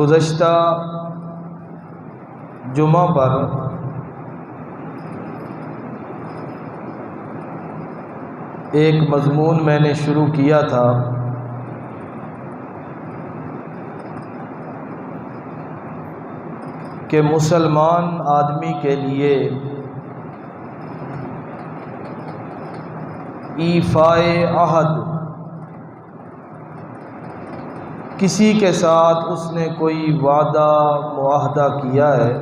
گزشتہ جمعہ پر ایک مضمون میں نے شروع کیا تھا کہ مسلمان آدمی کے لیے ایفائے عہد، کسی کے ساتھ اس نے کوئی وعدہ معاہدہ کیا ہے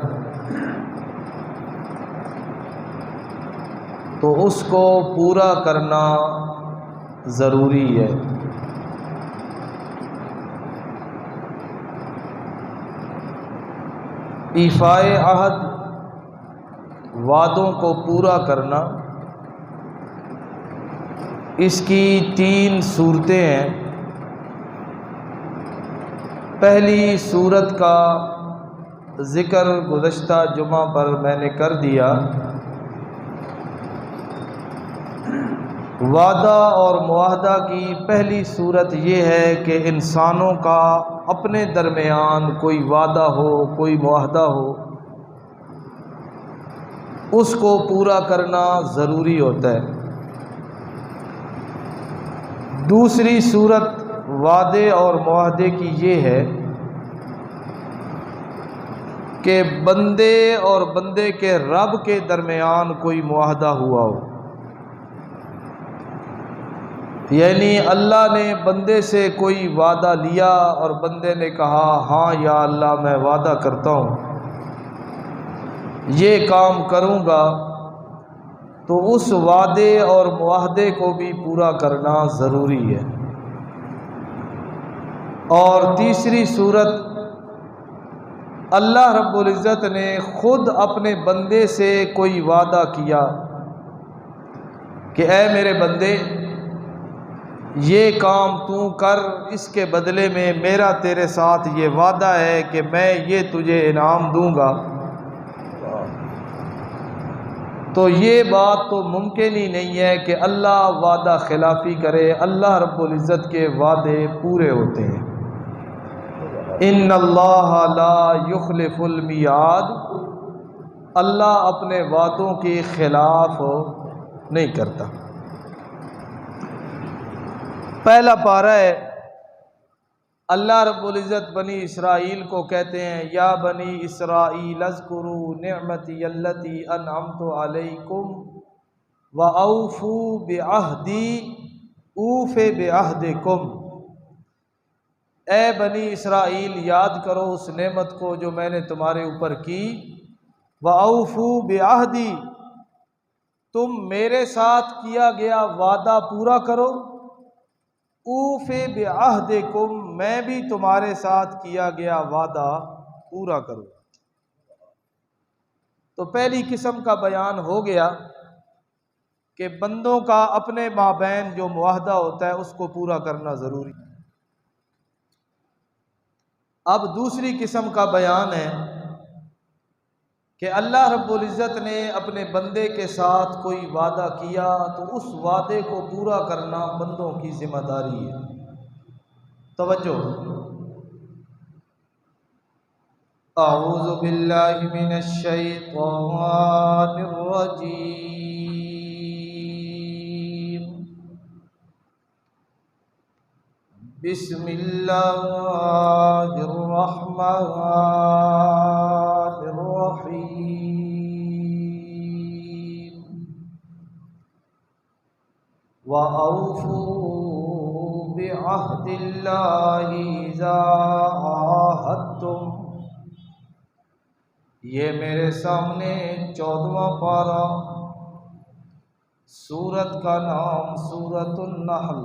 تو اس کو پورا کرنا ضروری ہے۔ ایفائے عہد، وعدوں کو پورا کرنا، اس کی 3 صورتیں ہیں۔ پہلی صورت کا ذکر گزشتہ جمعہ پر میں نے کر دیا۔ وعدہ اور معاہدہ کی پہلی صورت یہ ہے کہ انسانوں کا اپنے درمیان کوئی وعدہ ہو، کوئی معاہدہ ہو، اس کو پورا کرنا ضروری ہوتا ہے۔ دوسری صورت وعدے اور معاہدے کی یہ ہے کہ بندے اور بندے کے رب کے درمیان کوئی معاہدہ ہوا ہو، یعنی اللہ نے بندے سے کوئی وعدہ لیا اور بندے نے کہا ہاں یا اللہ میں وعدہ کرتا ہوں یہ کام کروں گا، تو اس وعدے اور معاہدے کو بھی پورا کرنا ضروری ہے۔ اور تیسری صورت، اللہ رب العزت نے خود اپنے بندے سے کوئی وعدہ کیا کہ اے میرے بندے یہ کام تو کر، اس کے بدلے میں میرا تیرے ساتھ یہ وعدہ ہے کہ میں یہ تجھے انعام دوں گا۔ تو یہ بات تو ممکن ہی نہیں ہے کہ اللہ وعدہ خلافی کرے، اللہ رب العزت کے وعدے پورے ہوتے ہیں۔ ان اللہ لا یخلف المیعاد، اللہ اپنے وعدوں کے خلاف نہیں کرتا۔ پہلا پارہ ہے، اللہ رب العزت بنی اسرائیل کو کہتے ہیں یا بنی اسرائیل اذکروا نعمتی التی انعمت علیکم واوفوا بعہدی اوف بعہدکم۔ اے بنی اسرائیل یاد کرو اس نعمت کو جو میں نے تمہارے اوپر کی، واوفوا بعہدی، تم میرے ساتھ کیا گیا وعدہ پورا کرو، اوف بعہدکم، میں بھی تمہارے ساتھ کیا گیا وعدہ پورا کروں۔ تو پہلی قسم کا بیان ہو گیا کہ بندوں کا اپنے مابین جو معاہدہ ہوتا ہے اس کو پورا کرنا ضروری ہے۔ اب دوسری قسم کا بیان ہے کہ اللہ رب العزت نے اپنے بندے کے ساتھ کوئی وعدہ کیا تو اس وعدے کو پورا کرنا بندوں کی ذمہ داری ہے۔ توجہ، اعوذ باللہ من الشیطان الرجیم، بسم اللہ الرحمن الرحیم، وَأَوْفُوا بِعَهْدِ اللَّهِ إِذَا عَاهَدتُّمْ۔ یہ میرے سامنے 14واں پارہ، سورت کا نام سورۃ النحل۔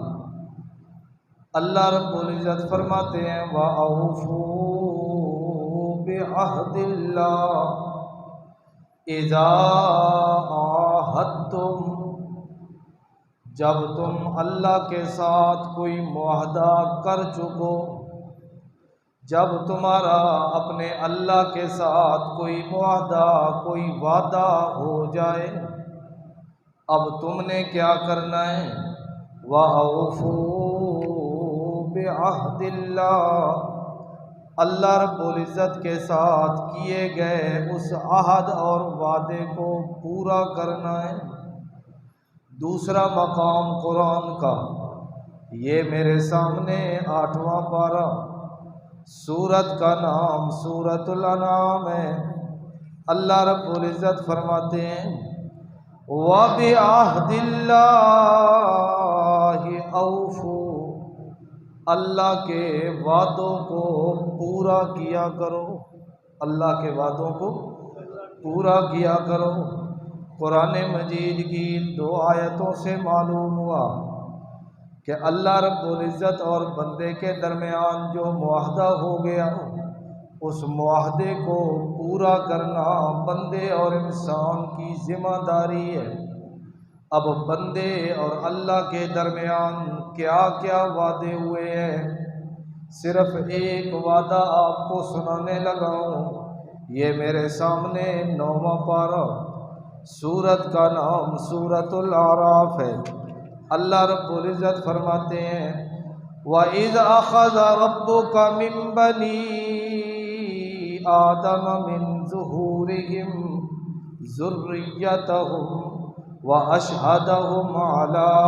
اللہ رب العزت فرماتے ہیں وَأَوْفُوا بِعَهْدِ اللَّهِ إِذَا عَاهَدتُّمْ، جب تم اللہ کے ساتھ کوئی معاہدہ کر چکو، جب تمہارا اپنے اللہ کے ساتھ کوئی معاہدہ، کوئی وعدہ ہو جائے، اب تم نے کیا کرنا ہے؟ وَأَوْفُوا بِعَهْدِ اللَّهِ، اللہ رب العزت کے ساتھ کیے گئے اس عہد اور وعدے کو پورا کرنا ہے۔ دوسرا مقام قرآن کا، یہ میرے سامنے 8واں پارہ، سورت کا نام سورۃ الانعام ہے۔ اللہ رب العزت فرماتے ہیں وَبِعَهْدِ اللَّهِ أَوْفُوا، اللہ کے وعدوں کو پورا کیا کرو، اللہ کے وعدوں کو پورا کیا کرو۔ قرآن مجید کی 2 آیتوں سے معلوم ہوا کہ اللہ رب العزت اور بندے کے درمیان جو معاہدہ ہو گیا، اس معاہدے کو پورا کرنا بندے اور انسان کی ذمہ داری ہے۔ اب بندے اور اللہ کے درمیان کیا کیا وعدے ہوئے ہیں، صرف ایک وعدہ آپ کو سنانے لگا ہوں۔ یہ میرے سامنے 9واں پارہ، سورت کا نام سورۃ الاعراف ہے۔ اللہ رب العزت فرماتے ہیں وَإِذْ أَخَذَ رَبُّكَ مِن بَنِي آدَمَ مِن ظُهُورِهِمْ ذُرِّيَّتَهُمْ وَأَشْهَدَهُمْ عَلَىٰ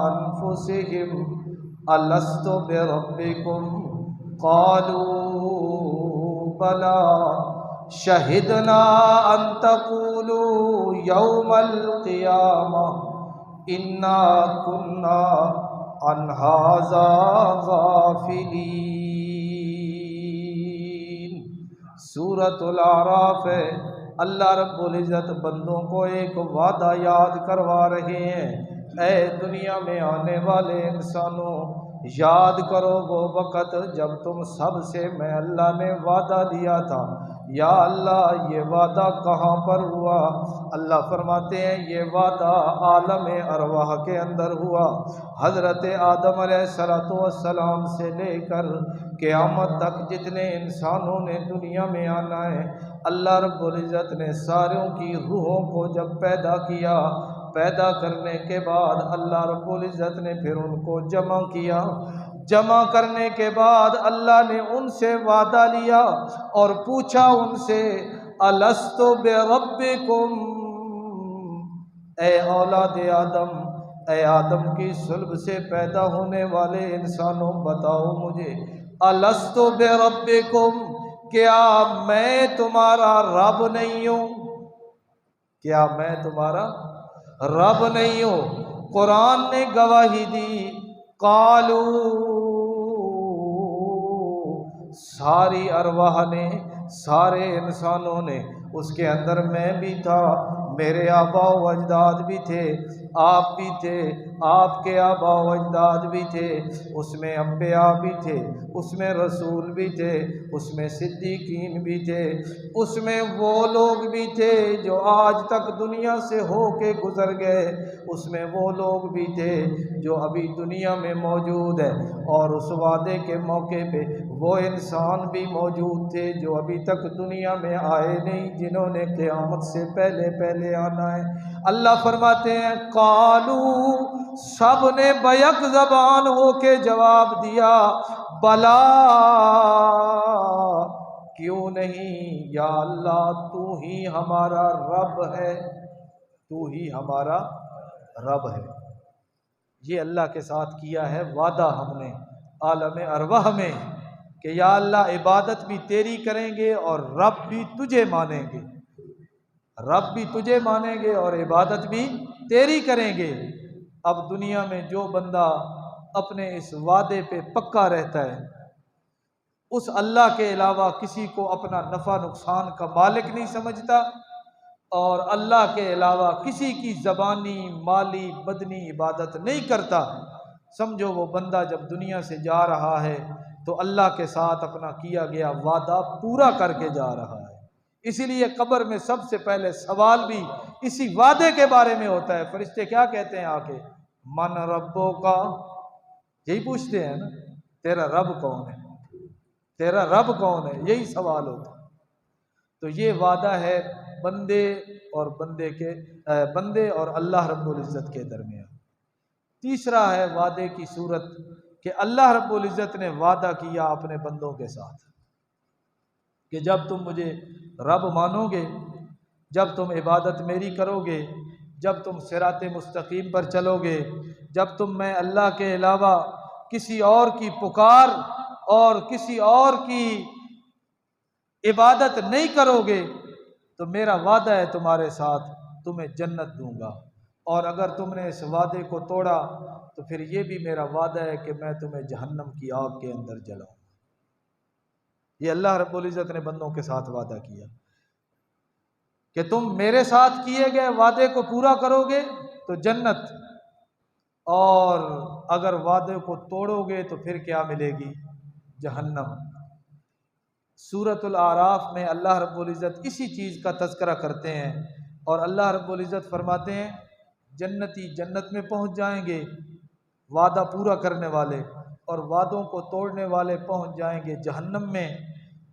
أَنفُسِهِمْ أَلَسْتُ بِرَبِّكُمْ قَالُوا بَلَىٰ شَهِدْنَا أَن تَقُولُوا يَوْمَ الْقِيَامَةِ إِنَّا كُنَّا عَنْ هَٰذَا غَافِلِينَ۔ سورۃ الاعراف ہے۔ اللہ رب العزت بندوں کو ایک وعدہ یاد کروا رہے ہیں، اے دنیا میں آنے والے انسانوں، یاد کرو وہ وقت جب تم سب سے میں اللہ نے وعدہ لیا تھا۔ یا اللہ یہ وعدہ کہاں پر ہوا؟ اللہ فرماتے ہیں یہ وعدہ عالم ارواح کے اندر ہوا۔ حضرت آدم علیہ السلام سے لے کر قیامت تک جتنے انسانوں نے دنیا میں آنا ہے، اللہ رب العزت نے ساروں کی روحوں کو جب پیدا کیا، پیدا کرنے کے بعد اللہ رب العزت نے پھر ان کو جمع کیا۔ جمع کرنے کے بعد اللہ نے ان سے وعدہ لیا اور پوچھا ان سے الست بربکم، اے اولاد آدم، اے آدم کی صلب سے پیدا ہونے والے انسانوں، بتاؤ مجھے الست بربکم، کیا میں تمہارا رب نہیں ہوں؟ کیا میں تمہارا رب نہیں ہوں؟ قرآن نے گواہی دی، قالو، ساری ارواح نے، سارے انسانوں نے، اس کے اندر میں بھی تھا، میرے آباء و اجداد بھی تھے، آپ بھی تھے، آپ کے آباء و اجداد بھی تھے، اس میں انبیاء بھی تھے، اس میں رسول بھی تھے، اس میں صدیقین بھی تھے، اس میں وہ لوگ بھی تھے جو آج تک دنیا سے ہو کے گزر گئے، اس میں وہ لوگ بھی تھے جو ابھی دنیا میں موجود ہے، اور اس وعدے کے موقع پہ وہ انسان بھی موجود تھے جو ابھی تک دنیا میں آئے نہیں، جنہوں نے قیامت سے پہلے پہلے آنا ہے۔ اللہ فرماتے ہیں قالو، سب نے بیک زبان ہو کے جواب دیا، بلا، کیوں نہیں یا اللہ، تو ہی ہمارا رب ہے، تو ہی ہمارا رب ہے۔ یہ اللہ کے ساتھ کیا ہے وعدہ ہم نے عالم ارواح میں کہ یا اللہ عبادت بھی تیری کریں گے اور رب بھی تجھے مانیں گے، رب بھی تجھے مانیں گے اور عبادت بھی تیری کریں گے۔ اب دنیا میں جو بندہ اپنے اس وعدے پہ پکا رہتا ہے، اس اللہ کے علاوہ کسی کو اپنا نفع نقصان کا مالک نہیں سمجھتا، اور اللہ کے علاوہ کسی کی زبانی، مالی، بدنی عبادت نہیں کرتا، سمجھو وہ بندہ جب دنیا سے جا رہا ہے تو اللہ کے ساتھ اپنا کیا گیا وعدہ پورا کر کے جا رہا ہے۔ اسی لیے قبر میں سب سے پہلے سوال بھی اسی وعدے کے بارے میں ہوتا ہے۔ فرشتے کیا کہتے ہیں آ کے؟ من ربو کا، یہی پوچھتے ہیں نا، تیرا رب کون ہے، تیرا رب کون ہے، یہی سوال ہوتا ہے۔ تو یہ وعدہ ہے بندے اور اللہ رب العزت کے درمیان۔ تیسرا ہے وعدے کی صورت کہ اللہ رب العزت نے وعدہ کیا اپنے بندوں کے ساتھ، کہ جب تم مجھے رب مانو گے، جب تم عبادت میری کرو گے، جب تم صراط مستقیم پر چلو گے، جب تم میں اللہ کے علاوہ کسی اور کی پکار اور کسی اور کی عبادت نہیں کرو گے تو میرا وعدہ ہے تمہارے ساتھ، تمہیں جنت دوں گا، اور اگر تم نے اس وعدے کو توڑا تو پھر یہ بھی میرا وعدہ ہے کہ میں تمہیں جہنم کی آگ کے اندر جلاؤں۔ یہ اللہ رب العزت نے بندوں کے ساتھ وعدہ کیا کہ تم میرے ساتھ کیے گئے وعدے کو پورا کرو گے تو جنت، اور اگر وعدے کو توڑو گے تو پھر کیا ملے گی؟ جہنم۔ سورۃ الاعراف میں اللہ رب العزت اسی چیز کا تذکرہ کرتے ہیں، اور اللہ رب العزت فرماتے ہیں جنتی جنت میں پہنچ جائیں گے، وعدہ پورا کرنے والے، اور وعدوں کو توڑنے والے پہنچ جائیں گے جہنم میں،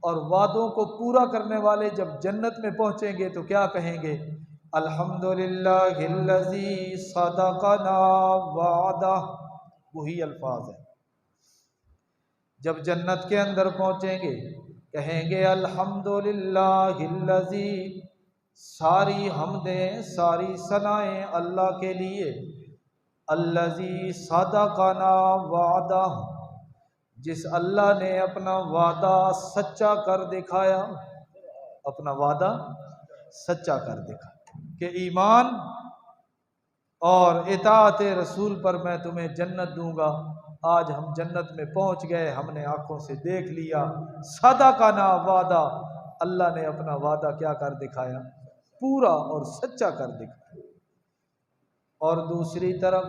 اور وعدوں کو پورا کرنے والے جب جنت میں پہنچیں گے تو کیا کہیں گے؟ الحمدللہ الذی صدقنا وعدہ، وہی الفاظ ہیں۔ جب جنت کے اندر پہنچیں گے کہیں گے الحمدللہ الذی، ساری حمدیں ساری ثنائیں اللہ کے لیے، الذی صدقنا وعدہ، جس اللہ نے اپنا وعدہ سچا کر دکھایا، اپنا وعدہ سچا کر دکھایا کہ ایمان اور اطاعت رسول پر میں تمہیں جنت دوں گا۔ آج ہم جنت میں پہنچ گئے، ہم نے آنکھوں سے دیکھ لیا، صدقنا وعدہ، اللہ نے اپنا وعدہ کیا کر دکھایا؟ پورا اور سچا کر دکھایا۔ اور دوسری طرف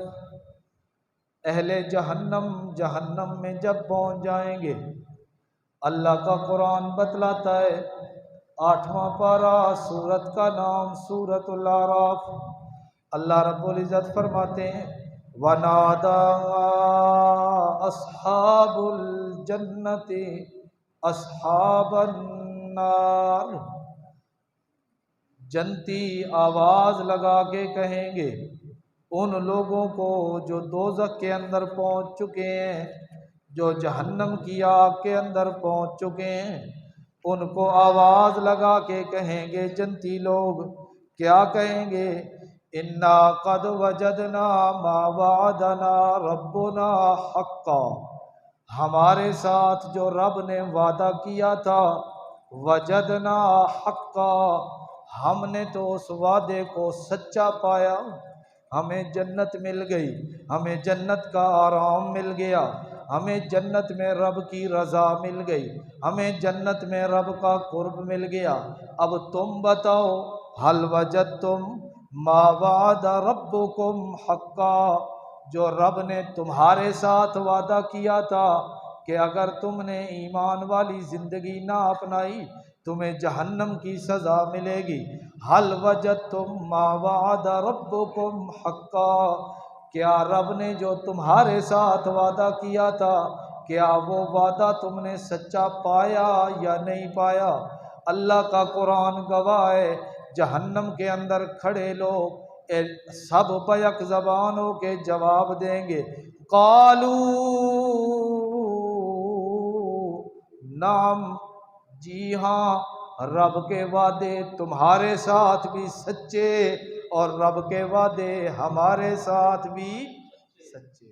اہل جہنم جہنم میں جب پہنچ جائیں گے، اللہ کا قرآن بتلاتا ہے، 8واں پارہ، سورت کا نام سورۃ الاعراف، اللہ رب العزت فرماتے ہیں وَنَادَىٰ أَصْحَابُ الْجَنَّةِ أَصْحَابَ النَّارِ، جنتی آواز لگا کے کہیں گے ان لوگوں کو جو دوزخ کے اندر پہنچ چکے ہیں، جو جہنم کی آگ کے اندر پہنچ چکے ہیں، ان کو آواز لگا کے کہیں گے جنتی لوگ، کیا کہیں گے؟ انا قد وجدنا ما وعدنا ربنا حقا، ہمارے ساتھ جو رب نے وعدہ کیا تھا، وجدنا حقا، ہم نے تو اس وعدے کو سچا پایا، ہمیں جنت مل گئی، ہمیں جنت کا آرام مل گیا، ہمیں جنت میں رب کی رضا مل گئی، ہمیں جنت میں رب کا قرب مل گیا۔ اب تم بتاؤ حل وجدتم ما وعد ربکم حقا، جو رب نے تمہارے ساتھ وعدہ کیا تھا کہ اگر تم نے ایمان والی زندگی نہ اپنائی تمہیں جہنم کی سزا ملے گی، حل وجدتم ما وعد ربکم حقا، کیا رب نے جو تمہارے ساتھ وعدہ کیا تھا کیا وہ وعدہ تم نے سچا پایا یا نہیں پایا؟ اللہ کا قرآن گواہ ہے، جہنم کے اندر کھڑے لوگ سب بیک زبان ہو کے جواب دیں گے، قالوا نعم، جی ہاں، رب کے وعدے تمہارے ساتھ بھی سچے اور رب کے وعدے ہمارے ساتھ بھی سچے۔